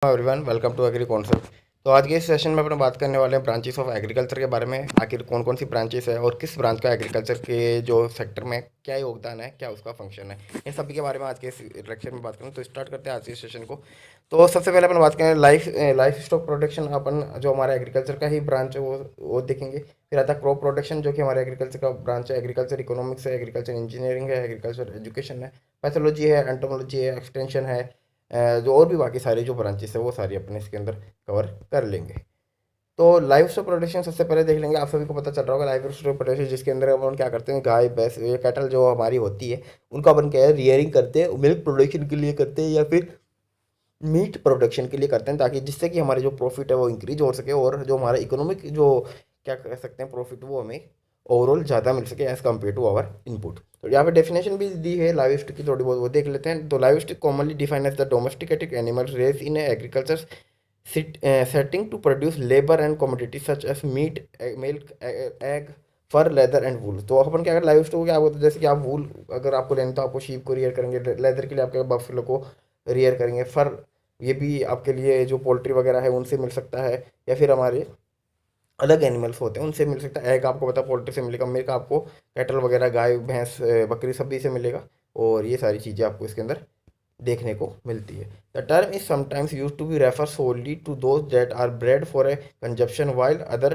Everyone welcome to agri concept. तो आज के इस सेशन में अपने बात करने वाले हैं ब्रांचेस ऑफ एग्रीकल्चर के बारे में। आखिर कौन कौन सी ब्रांचेस है और किस ब्रांच का एग्रीकल्चर के जो सेक्टर में क्या योगदान है, क्या उसका फंक्शन है, इन सभी के बारे में आज के इस लेक्चर में बात करूँ। तो स्टार्ट करते हैं आज के सेशन को। तो सबसे पहले अपन बात करें लाइफ स्टॉक प्रोडक्शन। अपन जो हमारा एग्रीकल्चर का ही ब्रांच है वो देखेंगे। फिर आता है क्रॉप प्रोडक्शन, जो कि हमारे एग्रीकल्चर का ब्रांच है। एग्रीकल्चर इकोनॉमिक्स है, एग्रीकल्चर इंजीनियरिंग है, एग्रीकल्चर एजुकेशन है, पैथोलॉजी है, एंटोमोलॉजी है, एक्सटेंशन है। जो और भी बाकी सारी जो ब्रांचेस है वो सारी अपने इसके अंदर कवर कर लेंगे। तो लाइव स्टॉक प्रोडक्शन सबसे पहले देख लेंगे। आप सभी को पता चल रहा होगा लाइव स्टॉक प्रोडक्शन, जिसके अंदर अपन क्या करते हैं, गाय भैंस ये कैटल जो हमारी होती है उनका अपन क्या है, रियरिंग करते हैं, मिल्क प्रोडक्शन के लिए करते हैं या फिर मीट प्रोडक्शन के लिए करते हैं, ताकि जिससे कि हमारे जो प्रॉफिट है वो इंक्रीज हो सके और जो हमारा इकोनॉमिक जो क्या कह सकते हैं प्रॉफिट, वो हमें ओवरऑल ज़्यादा मिल सके as compare to our input. तो यहाँ पे डेफिनेशन भी दी है लाइव स्टॉक की, थोड़ी बहुत वो देख लेते हैं। तो livestock commonly define as the domesticated animal raise in agriculture setting to produce labor and commodities such as meat, milk, egg, fur, leather and wool. तो अपन क्या अगर लाइव स्टॉक क्या होता है, जैसे कि आप वूल अगर आपको लेना तो आपको शीप को रियर करेंगे, लेदर के लिए आपके बफेलो को रियर करेंगे, फर ये भी आपके लिए जो पोल्ट्री वगैरह है उनसे मिल सकता है, या फिर हमारे अलग एनिमल्स होते हैं उनसे मिल सकता है। एग आपको पता पोल्ट्री से मिलेगा, मिल्क आपको कैटल वगैरह गाय भैंस बकरी सभी से मिलेगा। और ये सारी चीज़ें आपको इसके अंदर देखने को मिलती है। The term is sometimes use to be refer solely to those that are bred for a consumption, while other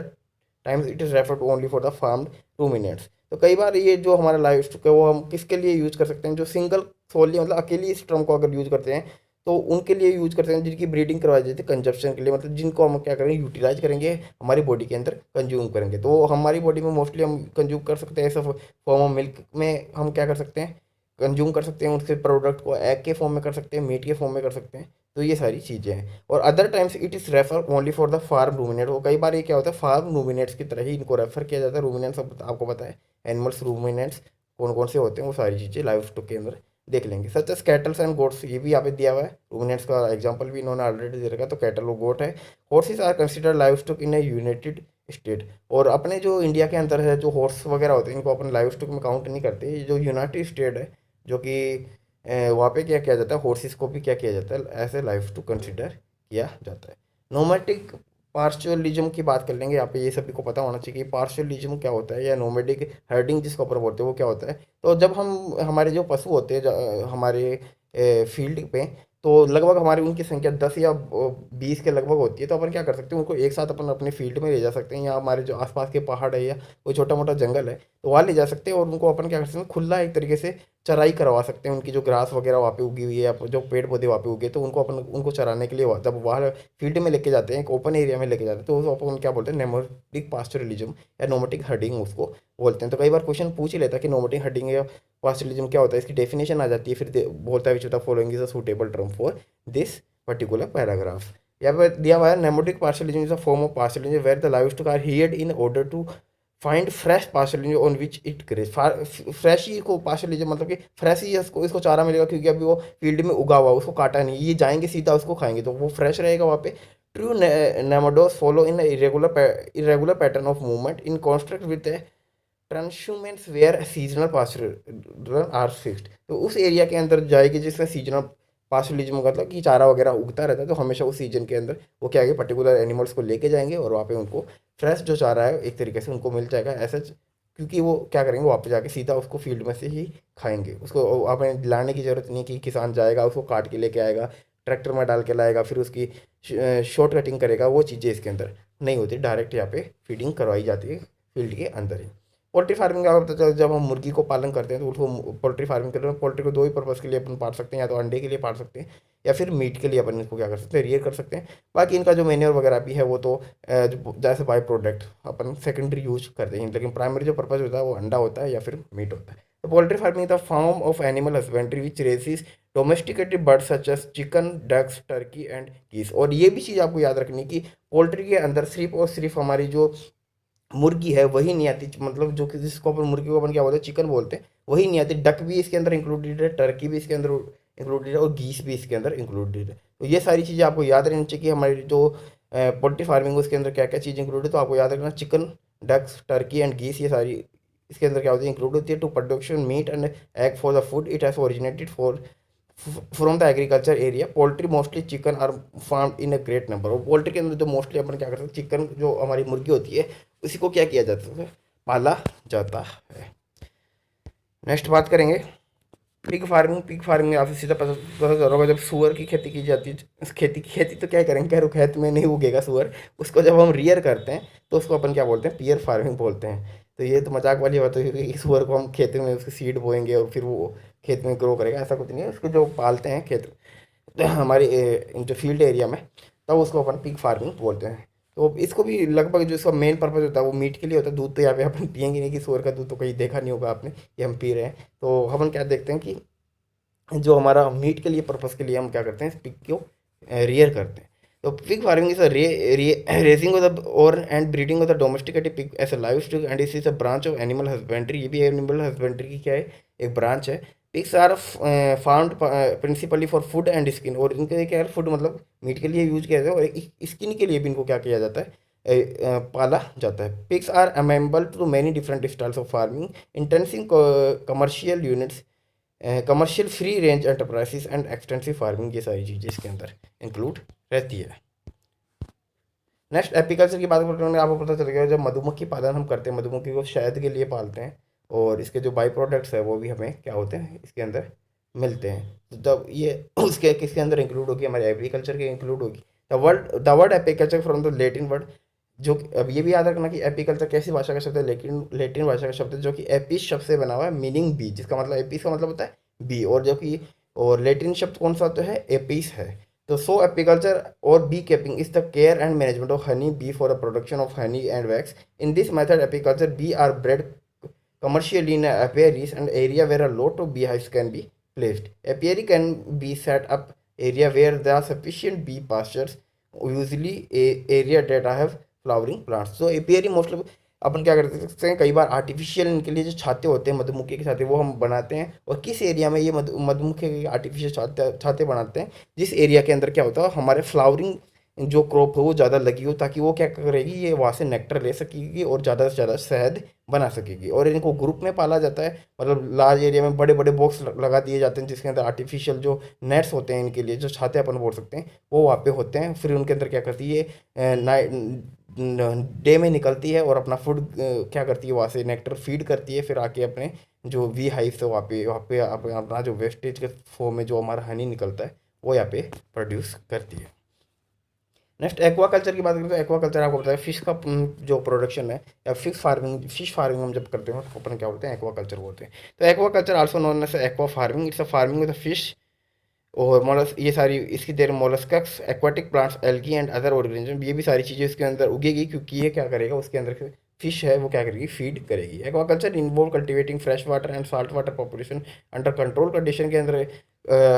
times it is refer to only for the farmed ruminants. तो कई बार ये जो हमारा लाइव स्टॉक है वो हम किसके लिए यूज कर सकते हैं, जो सिंगल सोनली मतलब अकेली इस टर्म को अगर यूज करते हैं तो उनके लिए यूज करते हैं जिनकी ब्रीडिंग करवाई जाती है कंजप्शन के लिए, मतलब जिनको हम क्या करेंगे, यूटिलाइज करेंगे, हमारी बॉडी के अंदर कंज्यूम करेंगे। तो हमारी बॉडी में मोस्टली हम कंज्यूम कर सकते हैं ऐसा फॉर्म ऑफ मिल्क में हम क्या कर सकते हैं, कंज्यूम कर सकते हैं उसके प्रोडक्ट को, एग के फॉर्म में कर सकते हैं, मीट के फॉर्म में कर सकते हैं। तो ये सारी चीज़ें हैं। और other times it is refer only for the farm ruminate. वो कई बार ये क्या होता है, फार्म रूमिनेट्स की तरह ही इनको रेफर किया जाता है। रूमिनेट्स आपको पता है एनिमल्स रूमिनेट्स कौन कौन से होते हैं, वो सारी चीज़ें लाइव स्टॉक के अंदर देख लेंगे। Such as kettles and goats, ये भी यहाँ पे दिया हुआ है। रूमिनेट्स का एग्जाम्पल भी इन्होंने ऑलरेडी दे रखा है। तो कैटल वो गोट है। Horses are considered livestock in a United State. और अपने जो इंडिया के अंदर है जो हॉर्स वगैरह होते हैं इनको अपन लाइव स्टॉक में काउंट नहीं करते। ये जो यूनाइटेड स्टेट है जो कि वहाँ पे क्या किया जाता है, हॉर्सेस को भी क्या किया जाता है, ऐसे लाइफ टू कंसिडर किया जाता है। नोमैटिक पार्शलिज्म की बात कर लेंगे। यहाँ पे ये सभी को पता होना चाहिए कि पार्शलिज्म क्या होता है, या नोमैटिक हर्डिंग जिसको ऊपर बोलते हैं वो क्या होता है। तो जब हम हमारे जो पशु होते हैं हमारे फील्ड पे, तो लगभग हमारी उनकी संख्या 10 या 20 के लगभग होती है। तो अपन क्या कर सकते हैं, उनको एक साथ अपन अपने फील्ड में ले जा सकते हैं, या हमारे जो आसपास के पहाड़ है या कोई छोटा मोटा जंगल है तो वहाँ ले जा सकते हैं। और उनको अपन क्या कर सकते हैं, खुला एक तरीके से चराई करवा सकते हैं। उनकी जो ग्रास वगैरह वहाँ पे उगी हुई है या जो पेड़ पौधे वहाँ पे उगे, तो उनको अपन उनको चराने के लिए जब वहाँ फील्ड में लेके जाते हैं, एक ओपन एरिया में लेके जाते हैं, तो उसको अपन क्या बोलते हैं, नोमैटिक पास्चुरलिज्म या नोमैटिक हर्डिंग उसको बोलते हैं। तो कई बार क्वेश्चन पूछ ही लेता है कि नोमैटिक हर्डिंग या पास्चुरलिज्म क्या होता है, इसकी डेफिनेशन आ जाती है, फिर बोलता है which of the following is a suitable term for this particular paragraph. यहाँ पर दिया हुआ है nomadic pastoralism is a form of pastoralism where the live are herded in order to find fresh pastures on which it grazes. Fresh ही को pastures मतलब कि fresh ही इसको चारा मिलेगा, क्योंकि अभी वो फील्ड में उगा हुआ, उसको काटा नहीं, ये जाएंगे सीधा उसको खाएंगे तो वो फ्रेश रहेगा वहाँ पे। True nomads follow in irregular pattern of movement in contrast with transhumance where seasonal pasture are fixed. तो उस एरिया के अंदर जाएगी जिसका सीजनल पास्चुरलिज्म मतलब कि चारा वगैरह उगता रहता है, तो हमेशा उस सीजन के अंदर वो क्या है, पर्टिकुलर एनिमल्स को लेके जाएंगे और वहाँ पे उनको फ्रेश जो चारा है एक तरीके से उनको मिल जाएगा ऐसा। क्योंकि वो क्या करेंगे, वहाँ पे जाके सीधा उसको फील्ड में से ही खाएंगे, उसको आपने लाने की ज़रूरत नहीं कि किसान जाएगा उसको काट के लेके आएगा, ट्रैक्टर में डाल के लाएगा, फिर उसकी शॉर्ट कटिंग करेगा, वो चीज़ें इसके अंदर नहीं होती। डायरेक्ट यहाँ पे फीडिंग करवाई जाती है फील्ड के अंदर ही। पोल्ट्री फार्मिंग का पता चला, जब हम मुर्गी को पालन करते हैं तो उसको पोल्ट्री फार्मिंग कर रहे हैं। पोल्ट्री को दो ही पर्पज़ के लिए अपन पाल सकते हैं, या तो अंडे के लिए पाल सकते हैं या फिर मीट के लिए अपन इसको क्या कर सकते हैं, रियर कर सकते हैं। बाकी इनका जो मेन्योर वगैरह भी है वो तो जैसे by product upon secondary use करते हैं, लेकिन प्राइमरी जो पर्पज़ होता है वो अंडा होता है या फिर मीट होता है। तो poultry farming the form of animal husbandry which raises domesticated birds such as chicken, ducks, turkey and geese. और ये भी चीज़ आपको याद रखनी कि पोल्ट्री के अंदर सिर्फ और सिर्फ हमारी जो मुर्गी है वही नहीं आती, मतलब जो कि जिसको अपन मुर्गी को अपन क्या बोलते हैं, चिकन बोलते हैं, वही नहीं आती। डक भी इसके अंदर इंक्लूडेड है, टर्की भी इसके अंदर इंक्लूडेड है, और गीस भी इसके अंदर इंक्लूडेड है। तो ये सारी चीज़ें आपको याद रहनी चाहिए कि हमारी जो पोल्ट्री फार्मिंग है उसके अंदर क्या क्या चीज़ इंक्लूडेड है। तो आपको याद रखना चिकन, डक्स, टर्की एंड गीस ये सारी इसके अंदर क्या होती है, इंक्लूड होती है। To production meat and egg for the food it has originated for from the agriculture area poultry mostly chicken are farm in a great number. और पोल्ट्री के अंदर जो मोस्टली अपन क्या करते हैं, चिकन जो हमारी मुर्गी होती है उसी को क्या किया जाता है, पाला जाता है। नेक्स्ट बात करेंगे पिग फार्मिंग। पिग फार्मिंग में आपसे सीधा पता पता चल रहा होगा, जब सुअर की खेती की जाती है, उस खेती तो क्या करेंगे, खैर वो खेत में नहीं उगेगा सुअर, उसको जब हम रियर करते हैं तो उसको अपन क्या बोलते हैं, पियर फार्मिंग बोलते हैं। तो ये तो मजाक वाली बात है कि सुअर को हम खेत में उसकी सीड बोएंगे और फिर वो खेत में ग्रो करेगा, ऐसा कुछ नहीं है। उसको जो पालते हैं खेत हमारे जो फील्ड एरिया में, तब उसको अपन पिग फार्मिंग बोलते हैं। तो इसको भी लगभग जो इसका मेन पर्पज होता है वो मीट के लिए होता है। दूध तो यहाँ पे अपन पियेंगे नहीं, कि सुअर का दूध तो कहीं देखा नहीं होगा आपने, ये हम पी रहे हैं। तो हम क्या देखते हैं कि जो हमारा मीट के लिए पर्पस के लिए हम क्या करते हैं, पिग को रियर करते हैं। तो pig farming is raising of the और and breeding of the domesticated pig as a livestock and is a branch of animal husbandry. ये भी एनिमल हस्बेंड्री की क्या है, एक ब्रांच है। Pigs are farmed principally for food and skin. और इनके क्या है, फूड मतलब मीट के लिए यूज किया जाता है, और स्किन के लिए भी इनको क्या किया जाता है, पाला जाता है। Pigs are amenable to many different styles of farming intensive commercial units, commercial free range enterprises and extensive farming. ये सारी चीज़ें इसके अंदर इंक्लूड रहती है। नेक्स्ट एपीकल्चर की बात करते हैं, आपको पता चल गया जब मधुमक्खी पालन हम करते हैं, मधुमक्खी को शहद के लिए पालते हैं, और इसके जो बाई प्रोडक्ट्स है वो भी हमें क्या होते हैं, इसके अंदर मिलते हैं। तो तब ये उसके किसके अंदर इंक्लूड होगी, हमारे एग्रीकल्चर के इंक्लूड होगी। The word apiculture from the Latin word, जो अब ये भी याद रखना कि एपीकल्चर कैसी भाषा का शब्द है, लेकिन लेटिन भाषा का शब्द है, जो कि एपिस शब्द से बना हुआ है, मीनिंग बी, जिसका मतलब एपिस का मतलब होता है बी। और जो कि और लेटिन शब्द कौन सा होता है, एपिस है। तो सो एपीकल्चर और B keeping is the care and management of honey bee for the production of honey and wax. In this method, apiculture bee are bred commercially in an apiary and area where a lot of beehives can be placed. Apiary can be set up area where there are sufficient bee pastures, usually a area that have flowering plants. So apiary mostly अपन क्या कर सकते हैं, कई बार artificial इनके लिए जो छाते होते हैं मधुमक्खी के छाते, वो हम बनाते हैं। और किस एरिया में ये मधुमक्खी के आर्टिफिशियल छाते छाते बनाते हैं, जिस एरिया के अंदर क्या होता है, हमारे फ्लावरिंग जो क्रॉप हो वो ज़्यादा लगी हो, ताकि वो क्या करेगी, ये वहाँ से नेक्टर ले सकेगी और ज़्यादा से ज़्यादा शहद बना सकेगी। और इनको ग्रुप में पाला जाता है, मतलब लार्ज एरिया में बड़े बड़े बॉक्स लगा दिए जाते हैं, जिसके अंदर आर्टिफिशियल जो नेट्स होते हैं इनके लिए, जो छाते अपन बोल सकते हैं, वो वहाँ पे होते हैं। फिर उनके अंदर क्या करती है, डे में निकलती है और अपना फूड क्या करती है, वहाँ से नेक्टर फीड करती है, फिर आके अपने जो वी हाइव से वहाँ पे अपना जो वेस्टेज के फॉर्म में जो हमारा हनी निकलता है वो यहाँ पे प्रोड्यूस करती है। नेक्स्ट एक्वाकल्चर की बात करें तो एक्वाकल्चर आपको पता है फिश का जो प्रोडक्शन है, या फिश फार्मिंग हम जब करते हैं तो अपन क्या बोलते हैं, एक्वाकल्चर बोलते हैं। तो aquaculture also known as aqua farming, it's a farming with fish और मोलस, ये सारी इसकी देर molluscs, aquatic plants, algae and other organism, ये भी सारी चीज़ें इसके अंदर उगेगी, क्योंकि ये क्या करेगा, उसके अंदर फिश है वो क्या करेगी, फीड करेगी। Aquaculture involve cultivating fresh water and salt water population under control condition के अंदर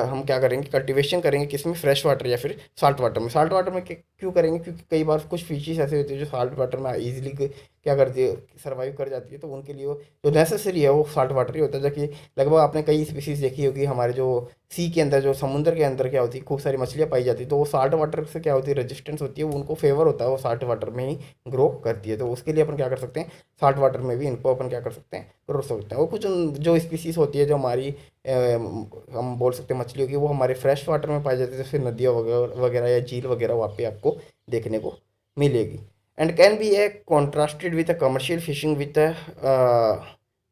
हम क्या करेंगे, कल्टिवेशन करेंगे, किसमें, फ्रेश वाटर या फिर साल्ट वाटर में। साल्ट वाटर में क्यों करेंगे, क्योंकि कई बार कुछ फिशेज ऐसे होती है जो साल्ट वाटर में ईजिली क्या करती है, सर्वाइव कर जाती है, तो उनके लिए वो जो नेसेसरी है वो साल्ट वाटर ही होता है। जबकि लगभग आपने कई स्पीसीज देखी होगी हमारे जो सी के अंदर, जो समुद्र के अंदर क्या होती है, खूब सारी मछलियाँ पाई जाती है, तो वो साल्ट वाटर से क्या होती है, रेजिस्टेंस होती है, वो उनको फेवर होता है, वो साल्ट वाटर में ही ग्रो करती है। तो उसके लिए अपन क्या कर सकते हैं, साल्ट वाटर में भी इनको अपन क्या कर सकते हैं, ग्रो सकते हैं। और कुछ जो स्पीसीज होती है जो हमारी हम बोल सकते हैं मछलियों की, वो हमारे फ्रेश वाटर में पाई जाती है, जैसे नदियाँ वगैरह वगैरह या झील वगैरह, वहाँ पे आपको देखने को मिलेगी। And can be A contrasted with a commercial fishing with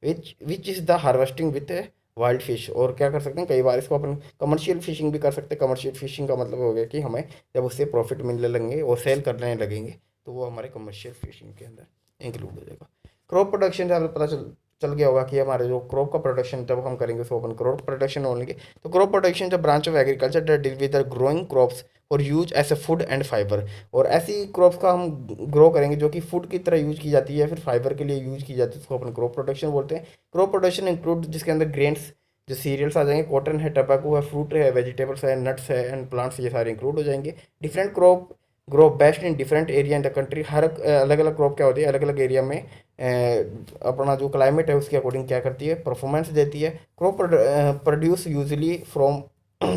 which is the harvesting with wild fish. और क्या कर सकते हैं, कई बार इसको अपन कमर्शियल फिशिंग भी कर सकते हैं। कमर्शियल फिशिंग का मतलब हो गया कि हमें जब उससे प्रॉफिट मिलने लगेंगे और सेल करने लगेंगे, तो वो हमारे कमर्शियल फिशिंग के अंदर इंक्लूड हो जाएगा। क्रॉप प्रोडक्शन से हमें पता चल चल गया होगा कि हमारे जो क्रॉप का प्रोडक्शन जब हम करेंगे तो अपन क्रॉप प्रोडक्शन बोलेंगे। तो क्रॉप प्रोडक्शन जो branch of agriculture that deal with the growing crops और use as a food and fibre. और ऐसी क्रॉप्स का हम ग्रो करेंगे जो कि फूड की तरह यूज की जाती है, फिर फाइबर के लिए यूज की जाती है, उसको अपन क्रॉप प्रोडक्शन बोलते हैं। क्रॉप प्रोडक्शन इंक्लूड जिसके अंदर ग्रेन्स, जो सीरियल्स आ जाएंगे, कॉटन है, टबैको है, फ्रूट है, वेजिटेबल्स है, नट्स है एंड प्लांट्स, ये सारे इंक्लूड हो जाएंगे। Different crop grow best in different area in the country. हर अलग अलग क्रॉप क्या होती है, अलग अलग एरिया में अपना जो क्लाइमेट है उसके अकॉर्डिंग क्या करती है, परफॉर्मेंस देती है। Crop produce usually from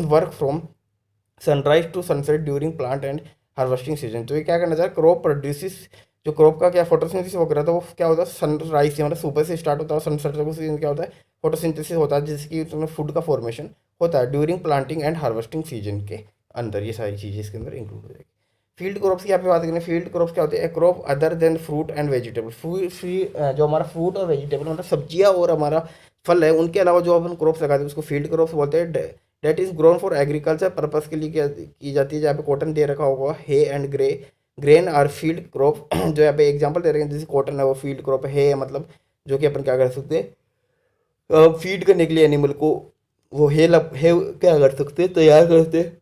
work from sunrise to sunset during plant and harvesting season. तो ये क्या करना चाहिए, क्रॉप प्रोड्यूसिस, जो क्रॉप का क्या फोटोसिंथेसिस वगैरह था वो क्या होता है, सनराइज से मतलब सुबह से स्टार्ट होता है, सनसेट तक उस दिन क्या होता है, फोटोसिंथेसिस होता है, जिसकी उसमें फूड का फॉर्मेशन होता है during planting and harvesting season के अंदर। ये सारी चीज़ें इसके अंदर इंक्लूड हो जाएगी। फील्ड क्रॉप्स की यहाँ पे बात करें, फील्ड क्रॉप्स क्या होते हैं? Crop other than fruit and vegetable. जो हमारा फ्रूट और वेजिटेबल मतलब सब्जियाँ और हमारा फल है, उनके अलावा जो अपन क्रॉप्स लगाते हैं उसको फील्ड क्रॉप्स बोलते हैं। That is grown for agriculture purpose के लिए क्या की जाती है। जहाँ पे कॉटन दे रखा होगा, hay and grain are field crop. जो यहाँ पे एग्जांपल दे रहे हैं, जैसे कॉटन है वो फील्ड क्रॉप है, मतलब जो कि अपन क्या कर सकते हैं, फीड करने के लिए एनिमल को वो है क्या कर सकते हैं, तैयार करते हैं।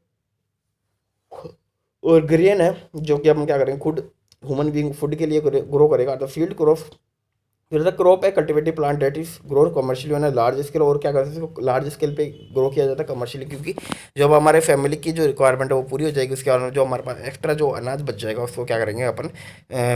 और ग्रेन है जो कि अपन क्या करेंगे, खुद ह्यूमन बींग फूड के लिए ग्रो करेगा। तो फील्ड क्रॉप फिर द क्रॉप है cultivated plant that is grown commercially on large scale. और क्या करते हैं, इसको लार्ज स्केल पे ग्रो किया जाता है कमर्शियली, क्योंकि जब हमारे फैमिली की जो रिक्वायरमेंट है वो पूरी हो जाएगी, उसके बाद जो हमारे पास एक्स्ट्रा जो अनाज बच जाएगा उसको क्या करेंगे अपन,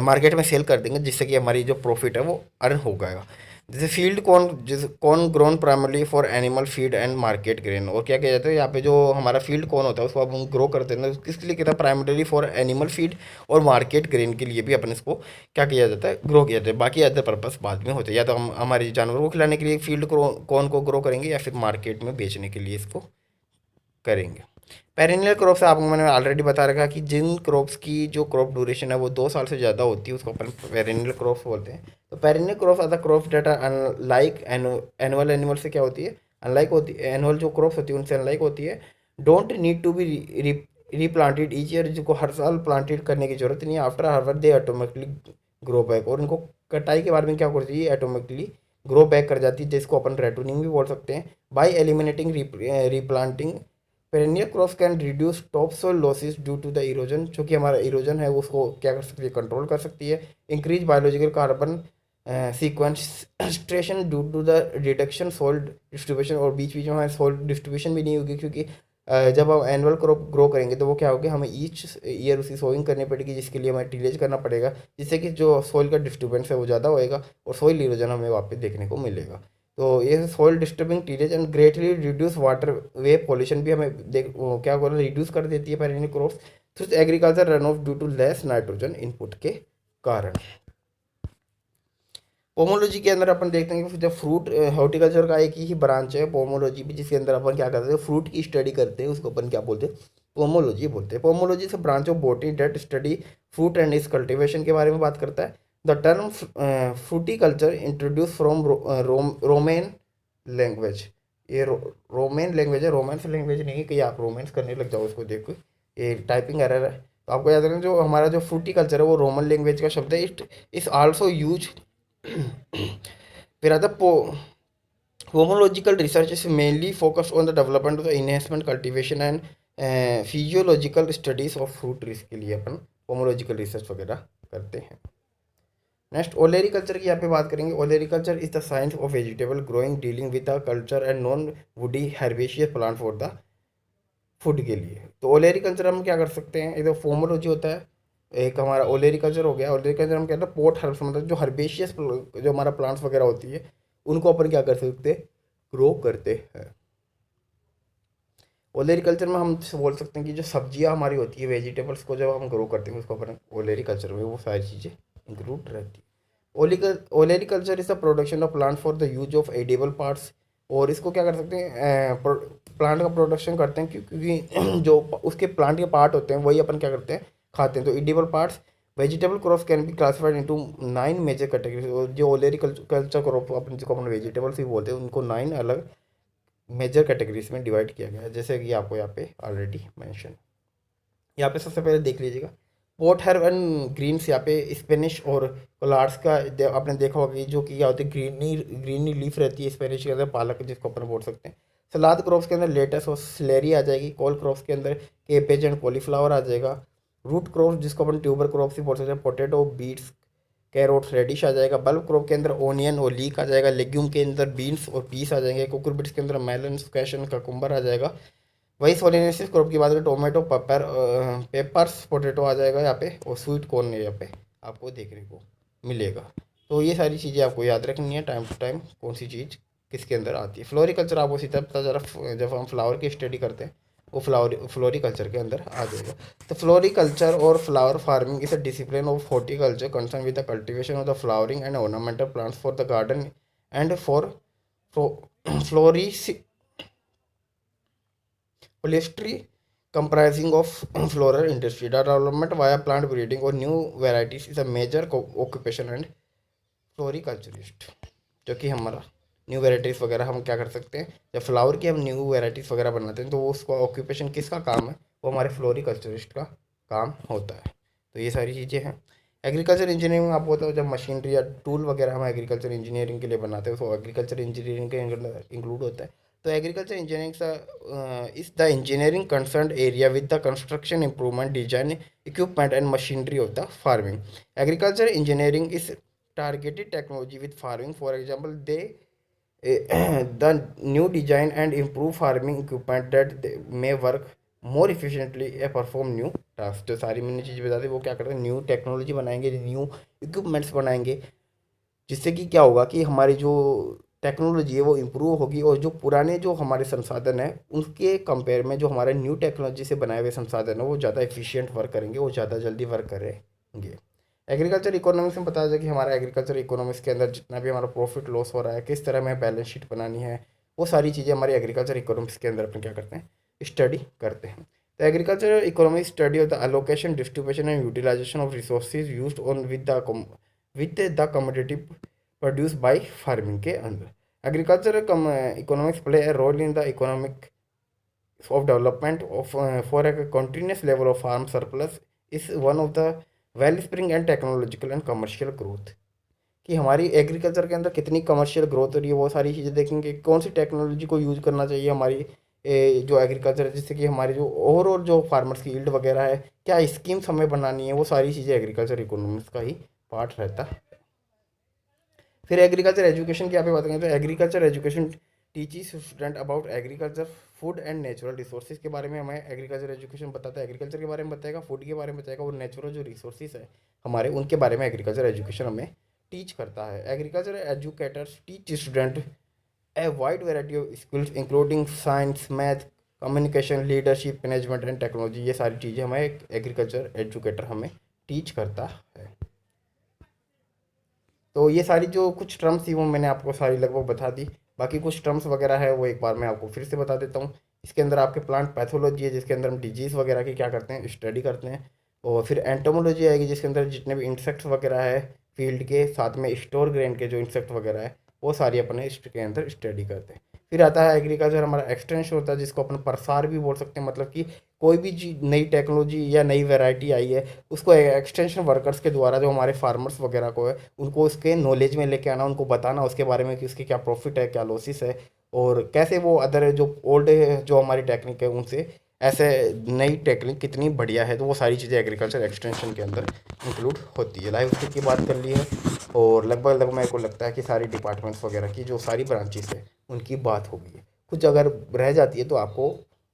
मार्केट में सेल कर देंगे, जिससे कि हमारी जो प्रॉफिट है वो अर्न हो जाएगा। जैसे फील्ड कॉर्न, जिस corn grown primarily for animal feed and market grain. और क्या किया जाता है यहाँ पे, जो हमारा फील्ड कॉर्न होता है उसको अब हम ग्रो करते हैं ना, किसके लिए कहता है, प्राइमरली फॉर एनिमल फीड और मार्केट ग्रेन के लिए भी अपन इसको क्या किया जाता है, ग्रो किया जाता है। बाकी अदर पर्पस बाद में होते हैं, या तो हम हमारे जानवरों को खिलाने के लिए फील्ड कॉर्न को ग्रो करेंगे, या फिर मार्केट में बेचने के लिए इसको करेंगे। पेरिनियल क्रॉप्स आपको मैंने ऑलरेडी बता रखा कि जिन क्रॉप्स की जो क्रॉप ड्यूरेशन है वो 2 साल से ज़्यादा होती है उसको अपन पेरिनियल क्रॉप्स बोलते हैं। तो perennial crops are the crops that are unlike annual animal से क्या होती है, अनलाइक होती है। एनुअल जो क्रॉप्स होती है उनसे अनलाइक होती है। Don't need to be replanted each year, जिनको हर साल प्लांटेड करने की जरूरत नहीं है। After harvest they automatically grow back. और इनको कटाई के बाद में क्या करती है, ऑटोमेटिकली ग्रो बैक कर जाती है, जिसको अपन रेटूनिंग भी बोल सकते हैं। By eliminating replanting perennial crops can reduce top soil losses due to the erosion. जो कि हमारा इरोजन है उसको क्या कर सकती है, कंट्रोल कर सकती है। Increase biological carbon sequestration due to the reduction soil distribution. और बीच बीच में हमारे सोल डिस्ट्रीब्यूशन भी नहीं होगी, क्योंकि जब हम एनुअल क्रॉप ग्रो करेंगे तो वो क्या होगा, हमें ईच ईयर उसकी सोइंग करनी पड़ेगी, जिसके लिए हमें टिलेज करना पड़ेगा, जिससे कि जो सोइल का डिस्टर्बेंस है वो ज़्यादा होएगा और सोइल इरोजन हमें वापस देखने को मिलेगा। तो ये soil disturbing tillage and greatly reduce waterway pollution भी हमें क्या बोला, रिड्यूस कर देती है पेरेनियल क्रॉप्स। तो agriculture runoff due to less nitrogen input के कारण। पोमोलॉजी के अंदर अपन देखते हैं कि जब फ्रूट हॉर्टिकल्चर का एक ही ब्रांच है पोमोलॉजी भी, जिसके अंदर अपन क्या करते हैं, फ्रूट की स्टडी करते हैं, उसको अपन क्या बोलते हैं, पोमोलॉजी बोलते हैं। पोमोलॉजी से branch of botany that study fruit and इस कल्टिवेशन के बारे में बात करता है। The term fruticulture introduce from Roman language. ये रोमेन लैंग्वेज है, रोमांस लैंग्वेज नहीं है कि आप रोमांस करने लग जाओ इसको देखो, ये टाइपिंग एरर है। तो आपको याद रखना, जो हमारा जो फ्रूटिकल्चर है वो रोमन लैंग्वेज का शब्द है। इट इज आल्सो यूज फिर आता pomological research is mainly focused on the development of the enhancement cultivation and physiological studies of fruit trees के लिए अपन पोमोलॉजिकल रिसर्च वगैरह करते हैं। नेक्स्ट ओलेरिकल्चर की यहाँ पे बात करेंगे। Olericulture is the science of vegetable growing dealing with the culture and non woody herbaceous plant for the food के लिए। तो ओलेरिकल्चर हम क्या कर सकते हैं, इधर फोमोलॉजी होता है, एक हमारा ओलेरिकल्चर हो गया। ओलेरिकल्चर हम कहते हैं पोट हर्ब्स, मतलब जो हर्बेशियस जो हमारा प्लांट्स वगैरह होती है उनको अपन क्या कर सकते हैं, ग्रो करते हैं। ओलेरिकल्चर में हम बोल सकते हैं कि जो सब्जियां हमारी होती है, वेजिटेबल्स को जब हम ग्रो करते हैं उसको अपन ओलेरिकल्चर में वो सारी चीज़ें इंक्लूड रहती है। Olericulture is the production of plant for the use of edible parts. और इसको क्या कर सकते हैं, प्लांट का प्रोडक्शन करते हैं, क्योंकि जो उसके प्लांट के पार्ट होते हैं वही अपन क्या करते हैं, खाते हैं। तो edible parts vegetable crops can be classified into 9 major categories. और जो ओलेरिकल्चर क्रॉप अपन जिसको अपन वेजिटेबल्स भी बोलते हैं उनको 9 अलग मेजर कैटेगरीज में डिवाइड किया गया है, जैसे कि आपको यहाँ पे ऑलरेडी मेंशन। यहाँ पे सबसे पहले देख लीजिएगा पोट हर्ब एंड ग्रीन्स। यहाँ पे स्पेनिश और कोलार्ड्स का आपने देखा होगा कि जो कि क्या होती है, ग्रीनी ग्रीनी लीफ रहती है स्पेनिश के अंदर, पालक जिसको अपन बोल सकते हैं। सलाद क्रॉप्स के अंदर लेटस और स्लेरी आ जाएगी। कॉल क्रॉप्स के अंदर केपेज एंड कॉलीफ्लावर आ जाएगा। रूट क्रॉप्स जिसको अपन ट्यूबर क्रॉप्स ही बोल सकते हैं, पोटैटो, बीट्स, कैरोट्स, रेडिश आ जाएगा। बल्ब क्रॉप के अंदर ओनियन और लीक आ जाएगा। लेग्यूम के अंदर बीन्स और पीस आ जाएंगे। कुकुरबिट्स के अंदर मेलन, स्क्वैश एंड ककुम्बर आ जाएगा। वही सोलेनेसिस क्रॉप की बात करें, टोमेटो, पेपर्स, पोटैटो आ जाएगा यहाँ पे, और स्वीट कॉर्न यहाँ पे आपको देखने को मिलेगा। तो ये सारी चीज़ें आपको याद रखनी है टाइम टू टाइम, कौन सी चीज़ किसके अंदर आती है। फ्लोरिकल्चर आपको सीधा पता चला जब हम फ्लावर की स्टडी करते हैं, वो फ्लोरिकल्चर के अंदर आ जाएगा। तो फ्लोरिकल्चर और flower farming is a discipline of horticulture concern with the cultivation of the flowering and ornamental plants for the garden and for floristry comprising of floral industry. The development via plant breeding or new varieties is a major occupation and फ्लोरिकल्चरिस्ट, जो कि हमारा new varieties वगैरह हम क्या कर सकते हैं, जब फ्लावर की हम न्यू वेराइटीज़ वगैरह बनाते हैं तो वो उसका ऑक्यूपेशन किसका काम है, वो हमारे फ्लोरिकल्चरिस्ट का काम होता है। तो ये सारी चीज़ें हैं। एग्रीकल्चर इंजीनियरिंग में आपको होता है जब मशीनरी या टूल वगैरह हम एग्रीकल्चर इंजीनियरिंग के लिए बनाते हैं तो एग्रीकल्चर इंजीनियरिंग के इंक्लूड होता है। तो agriculture engineering is the engineering concern area with the construction improvement design equipment and machinery of the farming. Agriculture engineering is targeted technology with farming. For example, the new design and improve farming equipment that may work more efficiently and perform new tasks। जो सारी मैंने चीज़ बता दी वो क्या करते हैं, new technology बनाएंगे, new equipments बनाएंगे, जिससे कि क्या होगा कि हमारी जो टेक्नोलॉजी है वो इम्प्रूव होगी और जो पुराने जो हमारे संसाधन हैं उनके कंपेयर में जो हमारे न्यू टेक्नोलॉजी से बनाए हुए संसाधन हैं वो ज़्यादा एफिशिएंट वर्क करेंगे, वो ज़्यादा जल्दी वर्क करेंगे। एग्रीकल्चर इकोनॉमिक्स में बताया जाए कि हमारा एग्रीकल्चर इकोनॉमिक्स के अंदर जितना भी हमारा प्रॉफिट लॉस हो रहा है, किस तरह हमें बैलेंस शीट बनानी है, वो सारी चीज़ें हमारी एग्रीकल्चर इकोनॉमिक्स के अंदर अपन क्या करते हैं, स्टडी करते हैं। तो agriculture economics study of the allocation distribution and utilization of resources used on with the commodity produce by farming के अंदर। Agriculture economics play a role in the economic of development of for a continuous level of farm surplus is one of the wellspring and technological and commercial growth। कि हमारी agriculture के अंदर कितनी commercial growth हो रही है, वो सारी चीज़ें देखेंगे, कौन सी टेक्नोलॉजी को यूज़ करना चाहिए हमारी जो एग्रीकल्चर है, जिससे कि हमारी जो ओवरऑल जो फार्मर्स की यील्ड वगैरह है, क्या स्कीम्स हमें बनानी है, वो सारी चीज़ें एग्रीकल्चर इकोनॉमिक्स का ही पार्ट रहता है। फिर एग्रीकल्चर एजुकेशन की आप बात करें तो agriculture education टीचिस student about agriculture food and natural resources के बारे में हमें एग्रीकल्चर एजुकेशन बताता है, एग्रीकल्चर के बारे में बताएगा, फूड के बारे में बताएगा और नेचुरल जो रिसोर्सेज है हमारे उनके बारे में एग्रीकल्चर एजुकेशन हमें टीच करता है। Agriculture educators teach student a wide variety of skills including science, math, communication, leadership, management and technology. ये सारी चीज़ें हमें एग्रीकल्चर एजुकेटर हमें टीच करता है। तो ये सारी जो कुछ टर्म्स थी वो मैंने आपको सारी लगभग बता दी। बाकी कुछ टर्म्स वगैरह है वो एक बार मैं आपको फिर से बता देता हूँ। इसके अंदर आपके प्लांट पैथोलॉजी है जिसके अंदर हम डिजीज़ वगैरह की क्या करते हैं, स्टडी करते हैं। और फिर एंटोमोलॉजी आएगी जिसके अंदर जितने भी इंसेक्ट्स वगैरह है फील्ड के, साथ में स्टोर ग्रेन के जो इंसेक्ट वगैरह है वो सारी अपने इसके अंदर स्टडी करते हैं। फिर आता है एग्रीकल्चर हमारा एक्सटेंशन होता है जिसको अपन प्रसार भी बोल सकते हैं, मतलब कि कोई भी नई टेक्नोलॉजी या नई वैरायटी आई है उसको एक्सटेंशन वर्कर्स के द्वारा जो हमारे फार्मर्स वगैरह को है उनको उसके नॉलेज में लेके आना, उनको बताना उसके बारे में कि उसके क्या प्रॉफिट है, क्या लॉसेस है और कैसे वो अदर जो ओल्ड जो हमारी टेक्निक है उनसे ऐसे नई टेक्निक कितनी बढ़िया है। तो वो सारी चीज़ें एग्रीकल्चर एक्सटेंशन के अंदर इंक्लूड होती है। लाइफ स्किल की बात कर ली है और लगभग मेरे को लगता है कि सारी डिपार्टमेंट्स वगैरह की जो सारी ब्रांचेस है उनकी बात हो गई है। कुछ अगर रह जाती है तो आपको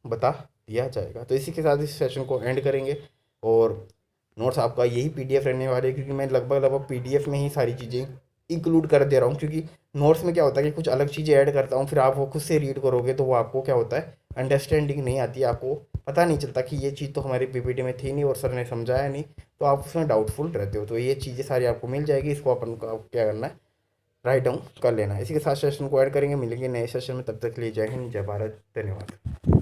बता दिया जाएगा। तो इसी के साथ इस सेशन को एंड करेंगे और नोट्स आपका यही पीडीएफ रहने वाले, क्योंकि मैं लगभग पीडीएफ में ही सारी चीज़ें इंक्लूड कर दे रहा हूँ, क्योंकि नोट्स में क्या होता है कि कुछ अलग चीज़ें ऐड करता हूँ, फिर आप वो खुद से रीड करोगे तो वो आपको क्या होता है अंडरस्टैंडिंग नहीं आती है, आपको पता नहीं चलता कि ये चीज़ तो हमारी पीपीटी में थी नहीं और सर ने समझाया नहीं, तो आप उसमें डाउटफुल रहते हो। तो ये चीज़ें सारी आपको मिल जाएगी, इसको अपन को क्या करना है, राइट डाउन कर लेना है। इसी के साथ सेशन को ऐड करेंगे, मिलेंगे नए सेशन में, तब तक के लिए जय हिंद, जय भारत, धन्यवाद।